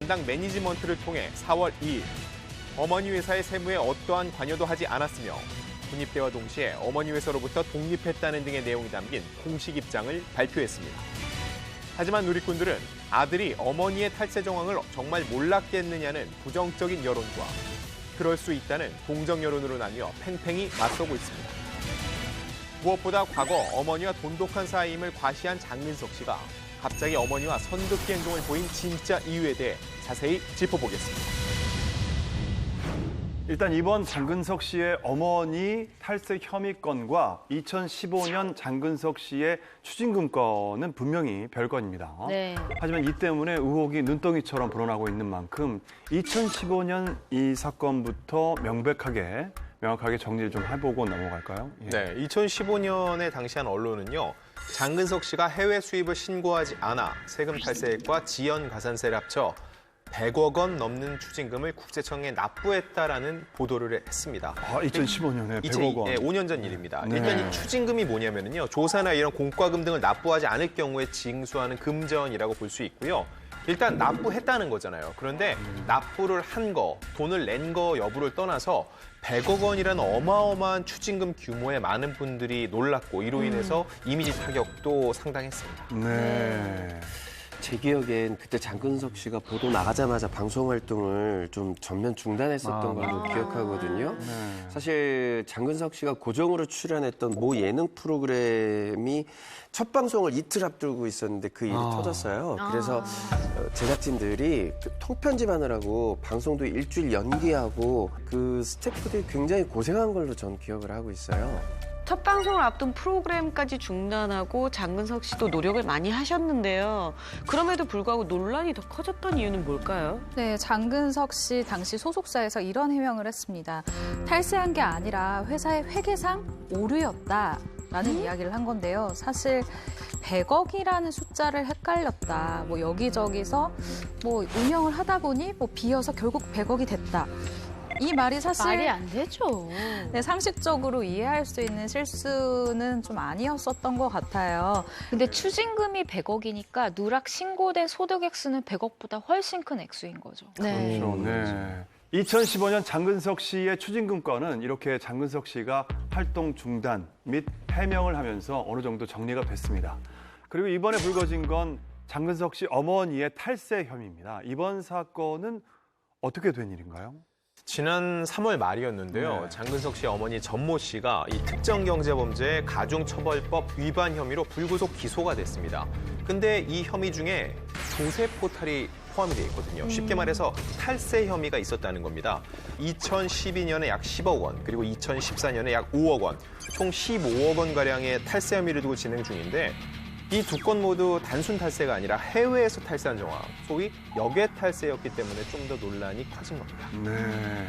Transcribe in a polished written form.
담당 매니지먼트를 통해 4월 2일 어머니 회사의 세무에 어떠한 관여도 하지 않았으며 분입대와 동시에 어머니 회사로부터 독립했다는 등의 내용이 담긴 공식 입장을 발표했습니다. 하지만 누리꾼들은 아들이 어머니의 탈세 정황을 정말 몰랐겠느냐는 부정적인 여론과 그럴 수 있다는 동정 여론으로 나뉘어 팽팽히 맞서고 있습니다. 무엇보다 과거 어머니와 돈독한 사이임을 과시한 장근석 씨가 갑자기 어머니와 선긋기 행동을 보인 진짜 이유에 대해 자세히 짚어보겠습니다. 일단 이번 장근석 씨의 어머니 탈세 혐의 건과 2015년 장근석 씨의 추징금 건은 분명히 별건입니다. 네. 하지만 이 때문에 의혹이 눈덩이처럼 불어나고 있는 만큼 2015년 이 사건부터 명확하게 정리를 좀 해보고 넘어갈까요? 예. 네, 2015년에 당시 한 언론은요. 장근석 씨가 해외 수입을 신고하지 않아 세금 탈세액과 지연 가산세를 합쳐 100억 원 넘는 추징금을 국세청에 납부했다라는 보도를 했습니다. 아, 2015년에 100억 원. 5년 전 일입니다. 네. 일단 이 추징금이 뭐냐면요. 조사나 이런 공과금 등을 납부하지 않을 경우에 징수하는 금전이라고 볼 수 있고요. 일단 납부했다는 거잖아요. 그런데 납부를 한 거, 돈을 낸 거 여부를 떠나서 100억 원이라는 어마어마한 추징금 규모에 많은 분들이 놀랐고 이로 인해서 이미지 타격도 상당했습니다. 네. 제 기억엔 그때 장근석 씨가 보도 나가자마자 방송 활동을 좀 전면 중단했었던 걸로 기억하거든요. 네. 사실 장근석 씨가 고정으로 출연했던 모 예능 프로그램이 첫 방송을 이틀 앞두고 있었는데 그 일이 터졌어요. 그래서 제작진들이 통편집하느라고 방송도 일주일 연기하고 그 스태프들이 굉장히 고생한 걸로 전 기억을 하고 있어요. 첫 방송을 앞둔 프로그램까지 중단하고 장근석 씨도 노력을 많이 하셨는데요. 그럼에도 불구하고 논란이 더 커졌던 이유는 뭘까요? 네, 장근석 씨 당시 소속사에서 이런 해명을 했습니다. 탈세한 게 아니라 회사의 회계상 오류였다라는 이야기를 한 건데요. 사실 100억이라는 숫자를 헷갈렸다. 뭐 여기저기서 뭐 운영을 하다 보니 뭐 비어서 결국 100억이 됐다. 이 말이 사실 말이 안 되죠. 네, 상식적으로 이해할 수 있는 실수는 좀 아니었었던 것 같아요. 근데 추징금이 100억이니까 누락 신고된 소득 액수는 100억보다 훨씬 큰 액수인 거죠. 네. 그렇죠. 네. 2015년 장근석 씨의 추징금 건은 이렇게 장근석 씨가 활동 중단 및 해명을 하면서 어느 정도 정리가 됐습니다. 그리고 이번에 불거진 건 장근석 씨 어머니의 탈세 혐의입니다. 이번 사건은 어떻게 된 일인가요? 지난 3월 말이었는데요. 네. 장근석 씨 어머니 전모 씨가 이 특정경제범죄 가중처벌법 위반 혐의로 불구속 기소가 됐습니다. 근데 이 혐의 중에 조세 포탈이 포함이 돼 있거든요. 쉽게 말해서 탈세 혐의가 있었다는 겁니다. 2012년에 약 10억 원, 그리고 2014년에 약 5억 원, 총 15억 원가량의 탈세 혐의를 두고 진행 중인데 이 두 건 모두 단순 탈세가 아니라 해외에서 탈세한 정황, 소위 역외 탈세였기 때문에 좀 더 논란이 커진 겁니다. 네.